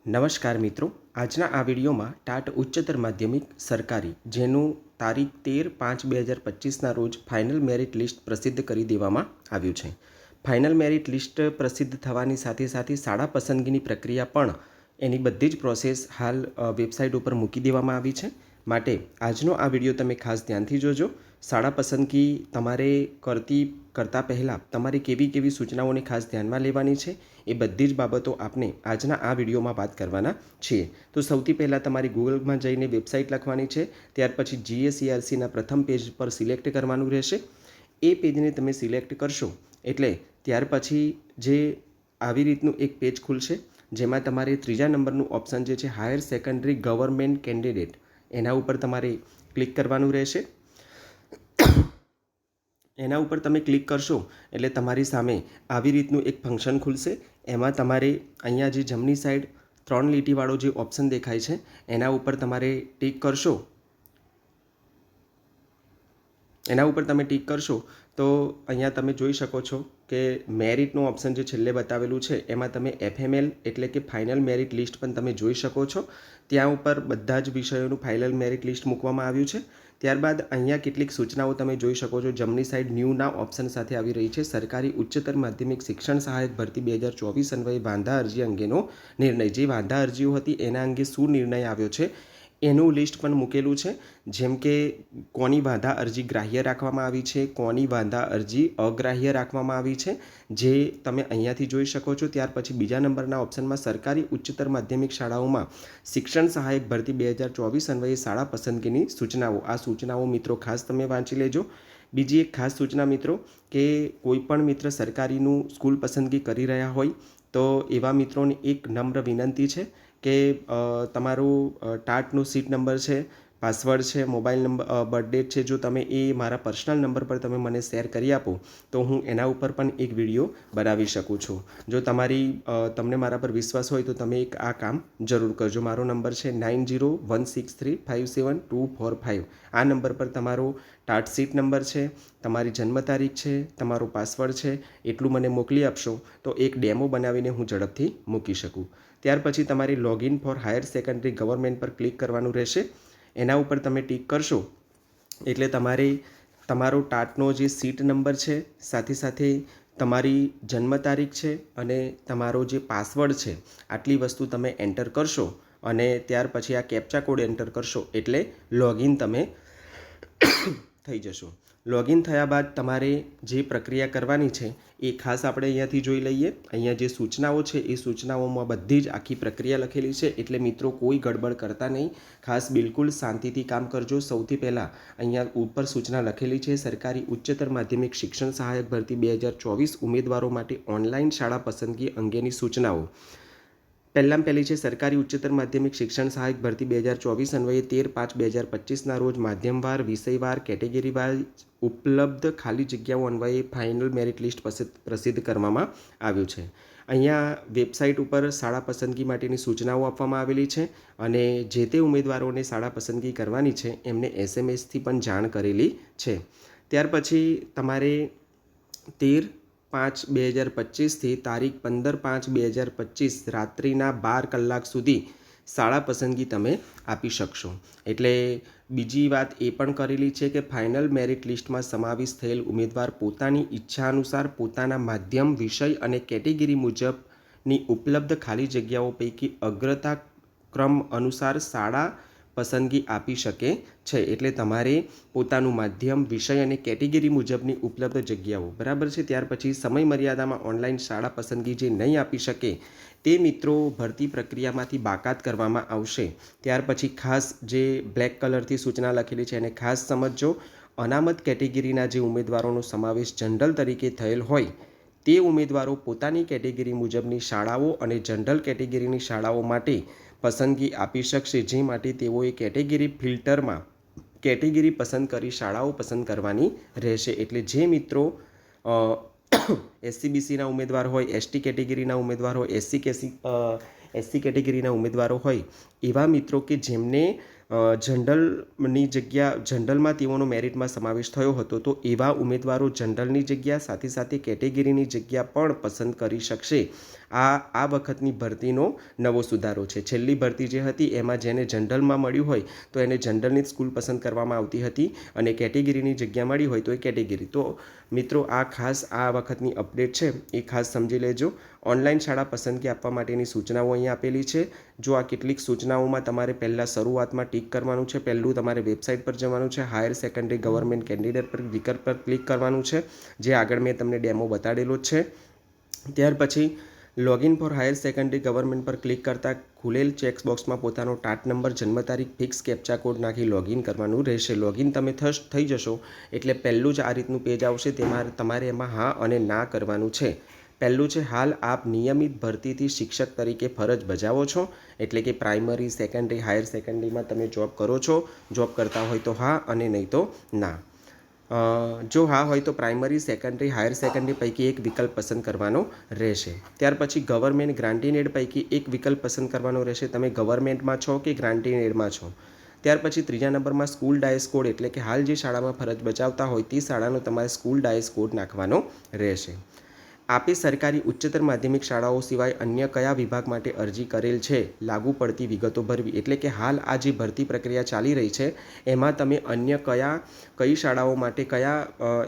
નમસ્કાર મિત્રો, આજના આ વિડીયોમાં ટાટ ઉચ્ચતર માધ્યમિક સરકારી જેનું તારીખ 13/5/2025ના રોજ ફાઇનલ મેરિટ લિસ્ટ પ્રસિદ્ધ કરી દેવામાં આવ્યું છે. ફાઇનલ મેરિટ લિસ્ટ પ્રસિદ્ધ થવાની સાથે સાથે શાળા પસંદગીની પ્રક્રિયા પણ એની બધી જ પ્રોસેસ હાલ વેબસાઇટ ઉપર મૂકી દેવામાં આવી છે. માટે આજનો આ વિડીયો તમે ખાસ ધ્યાનથી જોજો. શાળા પસંદગી તમારે કરતાં પહેલાં તમારે કેવી સૂચનાઓને ખાસ ધ્યાનમાં લેવાની છે એ બધી જ બાબતો આપણે આજના આ વિડીયોમાં વાત કરવાના છીએ. તો સૌથી પહેલાં તમારી ગૂગલમાં જઈને વેબસાઇટ લખવાની છે. ત્યાર પછી GSERCના પ્રથમ પેજ પર સિલેક્ટ કરવાનું રહેશે. એ પેજને તમે સિલેક્ટ કરશો એટલે ત્યાર પછી જે આવી રીતનું એક પેજ ખુલશે, જેમાં તમારે ત્રીજા નંબરનું ઓપ્શન જે છે હાયર સેકન્ડરી ગવર્મેન્ટ કેન્ડિડેટ, એના ઉપર તમારે ક્લિક કરવાનું રહેશે. એના ઉપર તમે ક્લિક કરશો એટલે તમારી સામે આવી રીતનું એક ફંક્શન ખુલશે. એમાં તમારે અહીંયા જે જમણી સાઈડ 3 લીટીવાળો જે ઓપ્શન દેખાય છે એના ઉપર તમારે ટિક કરશો. એના ઉપર તમે ટિક કરશો તો અહીંયા તમે જોઈ શકો છો કે મેરિટનું ઓપ્શન જે છેલ્લે બતાવેલું છે એમાં તમે FML એટલે કે ફાઇનલ મેરિટ લિસ્ટ પણ તમે જોઈ શકો છો. ત્યાં ઉપર બધા જ વિષયોનું ફાઇનલ મેરિટ લિસ્ટ મૂકવામાં આવ્યું છે. ત્યારબાદ અહીંયા કેટલીક સૂચનાઓ તમે જોઈ શકો છો. જમણી સાઈડ ન્યૂના ઓપ્શન સાથે આવી રહી છે. સરકારી ઉચ્ચતર માધ્યમિક શિક્ષણ સહાયક ભરતી 2024 અન્વયે વાંધા અરજી અંગેનો નિર્ણય. જે વાંધા અરજીઓ હતી એના અંગે શું નિર્ણય આવ્યો છે એનું લિસ્ટ પણ મૂકેલું છે. જેમ કે કોની વાંધા અરજી ગ્રાહ્ય રાખવામાં આવી છે, કોની વાંધા અરજી અગ્રાહ્ય રાખવામાં આવી છે, જે તમે અહીંયાથી જોઈ શકો છો. ત્યાર પછી બીજા નંબરના ઓપ્શનમાં સરકારી ઉચ્ચતર માધ્યમિક શાળાઓમાં શિક્ષણ સહાયક ભરતી 2024 અન્વયે શાળા પસંદગીની સૂચનાઓ. આ સૂચનાઓ મિત્રો ખાસ તમે વાંચી લેજો. બીજી એક ખાસ સૂચના મિત્રો કે કોઈ પણ મિત્ર સરકારીનું સ્કૂલ પસંદગી કરી રહ્યા હોય તો એવા મિત્રોને એક નમ્ર વિનંતી છે કે તમારું ટાટનો સીટ નંબર છે, પાસવર્ડ છે, મોબાઈલ નંબર, બર્થડેટ છે, જો તમે એ મારા પર્સનલ નંબર પર તમે મને શેર કરી આપો તો હું એના ઉપર પણ એક વિડીયો બનાવી શકું છું. જો તમને મારા પર વિશ્વાસ હોય તો તમે એક આ કામ જરૂર કરજો. મારો નંબર છે 9016357245. આ નંબર પર તમારો ટાટ સીટ નંબર છે, તમારી જન્મ તારીખ છે, તમારો પાસવર્ડ છે, એટલું મને મોકલી આપશો તો એક ડેમો બનાવીને હું ઝડપથી મૂકી શકું. ત્યાર પછી તમારે login four higher secondary government પર ક્લિક કરવાનું રહેશે. એના ઉપર તમે ટિક કરશો એટલે તમારો ટાટનો જે સીટ નંબર છે, સાથે સાથે તમારી જન્મ તારીખ છે અને તમારો જે પાસવર્ડ છે, આટલી વસ્તુ તમે એન્ટર કરશો અને ત્યાર પછી આ કેપ્ચા કોડ એન્ટર કરશો એટલે લોગિન તમે થઈ જશો. લોગિન થયા બાદ તમારે જે પ્રક્રિયા કરવાની છે એ ખાસ આપણે અહીંયાથી જોઈ લઈએ. અહીંયા જે સૂચનાઓ છે એ સૂચનાઓમાં બધી જ આખી પ્રક્રિયા લખેલી છે, એટલે મિત્રો કોઈ ગડબડ કરતા નહીં. ખાસ બિલકુલ શાંતિથી કામ કરજો. સૌથી પહેલાં અહીંયા ઉપર સૂચના લખેલી છે, સરકારી ઉચ્ચતર માધ્યમિક શિક્ષણ સહાયક ભરતી 2024 ઉમેદવારો માટે ઓનલાઈન શાળા પસંદગી અંગેની સૂચનાઓ. પહેલી છે સરકારી ઉચ્ચતર માધ્યમિક શિક્ષણ સહાયક ભરતી 2024 અન્વયે 13/5/2025ના રોજ માધ્યમવાર, વિષયવાર, કેટેગરીવાર ઉપલબ્ધ ખાલી જગ્યાઓ અન્વયે ફાઇનલ મેરિટ લિસ્ટ પ્રસિદ્ધ કરવામાં આવ્યું છે. અહીંયા વેબસાઇટ ઉપર શાળા પસંદગી માટેની સૂચનાઓ આપવામાં આવેલી છે અને જે તે ઉમેદવારોને શાળા પસંદગી કરવાની છે એમને SMSથી પણ જાણ કરેલી છે. ત્યાર પછી તમારે 13/5/2025થી તારીખ 15/5/2025 રાત્રિના 12 કલાક સુધી શાળા પસંદગી તમે આપી શકશો. એટલે બીજી વાત એ પણ કરેલી છે કે ફાઇનલ મેરિટ લિસ્ટમાં સમાવેશ થયેલ ઉમેદવાર પોતાની ઈચ્છા અનુસાર પોતાના માધ્યમ, વિષય અને કેટેગરી મુજબની ઉપલબ્ધ ખાલી જગ્યાઓ પૈકી અગ્રતા ક્રમ અનુસાર શાળા પસંદગી આપી શકે છે. એટલે તમારે પોતાનું માધ્યમ, વિષય અને કેટેગરી મુજબની ઉપલબ્ધ જગ્યાઓ, બરાબર છે. ત્યાર પછી સમય મર્યાદામાં ઓનલાઈન શાળા પસંદગી જે નહીં આપી શકે તે મિત્રો ભરતી પ્રક્રિયામાંથી બાકાત કરવામાં આવશે. ત્યાર પછી ખાસ જે બ્લેક કલરથી સૂચના લખેલી છે એને ખાસ સમજજો. અનામત કેટેગરીના જે ઉમેદવારોનો સમાવેશ જનરલ તરીકે થયેલ હોય તે ઉમેદવારો પોતાની કેટેગરી મુજબની શાળાઓ અને જનરલ કેટેગરીની શાળાઓ માટે પસંદગી આપી શકશે, જે માટે તેઓએ કેટેગરી ફિલ્ટરમાં કેટેગરી પસંદ કરી શાળાઓ પસંદ કરવાની રહેશે. એટલે જે મિત્રો SCBCના ઉમેદવાર હોય, ST કેટેગરીના ઉમેદવાર હોય, SC કેટેગરીના ઉમેદવારો હોય એવા મિત્રો કે જેમને જનરલની જગ્યા જનરલમાં તેઓનો મેરિટમાં સમાવેશ થયો હતો તો એવા ઉમેદવારો જનરલની જગ્યા સાથે સાથે કેટેગરીની જગ્યા પણ પસંદ કરી શકશે. આ વખતની ભરતીનો નવો સુધારો છે. છેલ્લી ભરતી જે હતી એમાં જેને જનરલમાં મળ્યું હોય તો એને જનરલની જ સ્કૂલ પસંદ કરવામાં આવતી હતી અને કેટેગરીની જગ્યા મળી હોય તો એ કેટેગરી. તો મિત્રો આ ખાસ આ વખતની અપડેટ છે એ ખાસ સમજી લેજો. ઓનલાઈન શાળા પસંદગી આપવા માટેની સૂચનાઓ અહીંયા આપેલી છે. જો આ કેટલીક સૂચનાઓમાં તમારે પહેલાં શરૂઆતમાં ટીક કરવાનું છે. પહેલું તમારે વેબસાઇટ પર જવાનું છે, હાયર સેકન્ડરી ગવર્મેન્ટ કેન્ડિડેટ પર વિકલ્પ પર ક્લિક કરવાનું છે, જે આગળ મેં તમને ડેમો બતાડેલો જ છે. ત્યાર પછી login four higher secondary government પર ક્લિક કરતાં ખુલેલ ચેક બોક્સમાં પોતાનો ટાટ નંબર, જન્મ તારીખ, ફિક્સ કેપ્ચા કોડ નાખી લોગિન કરવાનું રહેશે. લોગિન તમે થઈ જશો એટલે પહેલું જ આ રીતનું પેજ આવશે. તેમાં તમારે એમાં હા અને ના કરવાનું છે. પહેલું છે, હાલ આપ નિયમિત ભરતીથી શિક્ષક તરીકે ફરજ બજાવો છો, એટલે કે પ્રાઇમરી, સેકન્ડરી, હાયર સેકન્ડરીમાં તમે જોબ કરો છો. જોબ કરતા હોય તો હા અને નહીં તો ના. જો હા હોય તો પ્રાઇમરી, સેકન્ડરી, હાયર સેકન્ડરી પૈકી એક વિકલ્પ પસંદ કરવાનો રહેશે. ત્યાર પછી ગવર્મેન્ટ ગ્રાન્ટીનેડ પૈકી એક વિકલ્પ પસંદ કરવાનો રહેશે. તમે ગવર્મેન્ટમાં છો કે ગ્રાન્ટીનેડમાં છો. ત્યાર પછી ત્રીજા નંબરમાં સ્કૂલ ડાયસ કોડ, એટલે કે હાલ જે શાળામાં ફરજ બજાવતા હોય તે શાળાનો તમારે સ્કૂલ ડાયસ કોડ નાખવાનો રહેશે. આપે સરકારી ઉચ્ચતર માધ્યમિક શાળાઓ સિવાય અન્ય કયા વિભાગ માટે અરજી કરેલ છે, લાગુ પડતી વિગતો ભરવી. એટલે કે હાલ આ જે ભરતી પ્રક્રિયા ચાલી રહી છે એમાં તમે અન્ય કઈ શાળાઓ માટે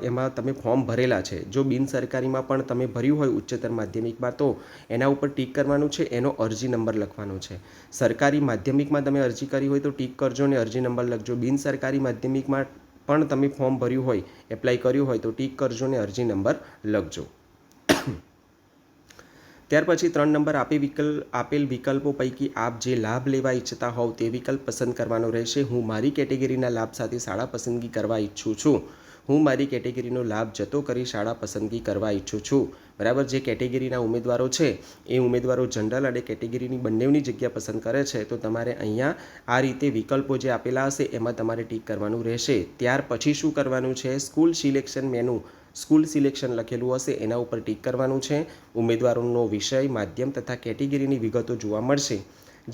એમાં તમે ફોર્મ ભરેલા છે. જો બિનસરકારીમાં પણ તમે ભર્યું હોય ઉચ્ચતર માધ્યમિકમાં તો એના ઉપર ટીક કરવાનું છે, એનો અરજી નંબર લખવાનો છે. સરકારી માધ્યમિકમાં તમે અરજી કરી હોય તો ટીક કરજો ને અરજી નંબર લખજો. બિનસરકારી માધ્યમિકમાં પણ તમે ફોર્મ ભર્યું હોય, એપ્લાય કર્યું હોય તો ટીક કરજો ને અરજી નંબર લખજો. ત્યાર પછી 3 નંબર આપેલ વિકલ્પો પૈકી આપ જે લાભ લેવા ઈચ્છતા હોવ તે વિકલ્પ પસંદ કરવાનો રહેશે. હું મારી કેટેગરીના લાભ સાથે શાળા પસંદગી કરવા ઈચ્છું છું. હું મારી કેટેગરીનો લાભ જતો કરી શાળા પસંદગી કરવા ઈચ્છું છું. બરાબર. જે કેટેગરીના ઉમેદવારો છે એ ઉમેદવારો જનરલ અને કેટેગરીની બંનેની જગ્યા પસંદ કરે છે તો તમારે અહીંયા આ રીતે વિકલ્પો જે આપેલા હશે એમાં તમારે ટીક કરવાનું રહેશે. ત્યાર પછી શું કરવાનું છે, school selection menu, school selection લખેલું હશે એના ઉપર ટીક કરવાનું છે. ઉમેદવારોનો વિષય, માધ્યમ તથા કેટેગરીની વિગતો જોવા મળશે,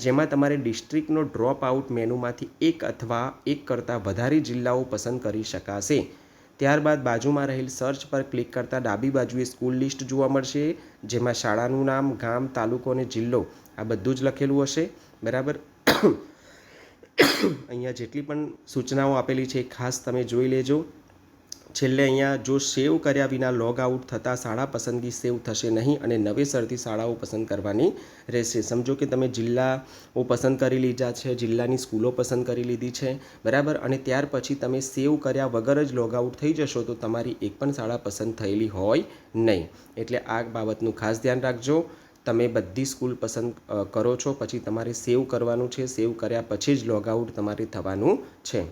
જેમાં તમારે ડિસ્ટ્રિક્ટનો ડ્રોપ આઉટ મેનુમાંથી એક અથવા એક કરતાં વધારે જિલ્લાઓ પસંદ કરી શકાશે. ત્યારબાદ બાજુમાં રહેલ સર્ચ પર ક્લિક કરતાં ડાબી બાજુએ સ્કૂલ લિસ્ટ જોવા મળશે, જેમાં શાળાનું નામ, ગામ, તાલુકો અને જિલ્લો આ બધું જ લખેલું હશે. બરાબર. અહીંયા જેટલી પણ સૂચનાઓ આપેલી છે ખાસ તમે જોઈ લેજો. છેલ્લે અહીંયા જો સેવ કર્યા વિના લોગ આઉટ થતાં શાળા પસંદગી સેવ થશે નહીં અને નવેસરથી શાળાઓ પસંદ કરવાની રહેશે. સમજો કે તમે જિલ્લાઓ પસંદ કરી લીધા છે, જિલ્લાની સ્કૂલો પસંદ કરી લીધી છે. બરાબર. અને ત્યાર પછી તમે સેવ કર્યા વગર જ લોગ આઉટ થઈ જશો તો તમારી એક પણ શાળા પસંદ થયેલી હોય નહીં. એટલે આ બાબતનું ખાસ ધ્યાન રાખજો. તમે બધી સ્કૂલ પસંદ કરો છો પછી તમારે સેવ કરવાનું છે. સેવ કર્યા પછી જ લોગ આઉટ તમારે થવાનું છે.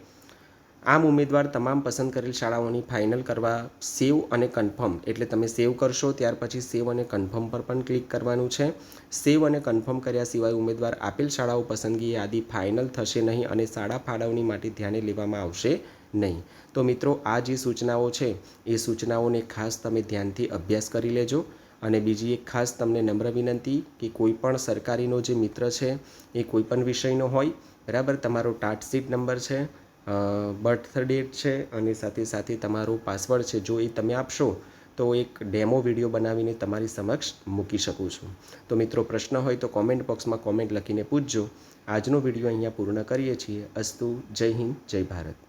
આમ ઉમેદવાર તમામ પસંદ કરેલ શાળાઓની ફાઇનલ કરવા સેવ અને કન્ફર્મ, એટલે તમે સેવ કરશો ત્યાર પછી સેવ અને કન્ફર્મ પર પણ ક્લિક કરવાનું છે. સેવ અને કન્ફર્મ કર્યા સિવાય ઉમેદવાર આપેલ શાળાઓ પસંદગી યાદી ફાઇનલ થશે નહીં અને શાળા ફાળવણી માટે ધ્યાને લેવામાં આવશે નહીં. તો મિત્રો આ જે સૂચનાઓ છે એ સૂચનાઓને ખાસ તમે ધ્યાનથી અભ્યાસ કરી લેજો. અને બીજી એક ખાસ તમને નમ્ર વિનંતી કે કોઈ પણ સરકારીનો જે મિત્ર છે એ કોઈ પણ વિષયનો હોય, બરાબર, તમારો ટાટ સીટ નંબર છે, બર્થ ડેટ છે અને સાથે સાથે તમારો પાસવર્ડ છે, જો એ તમે આપશો તો એક ડેમો વિડીયો બનાવીને તમારી સમક્ષ મૂકી શકું છું. તો મિત્રો પ્રશ્ન હોય તો કોમેન્ટ બોક્સમાં કોમેન્ટ લખીને પૂછજો. આજનો વિડીયો અહીંયા પૂર્ણ કરીએ છીએ. અસ્તુ. જય હિન્દ, જય ભારત.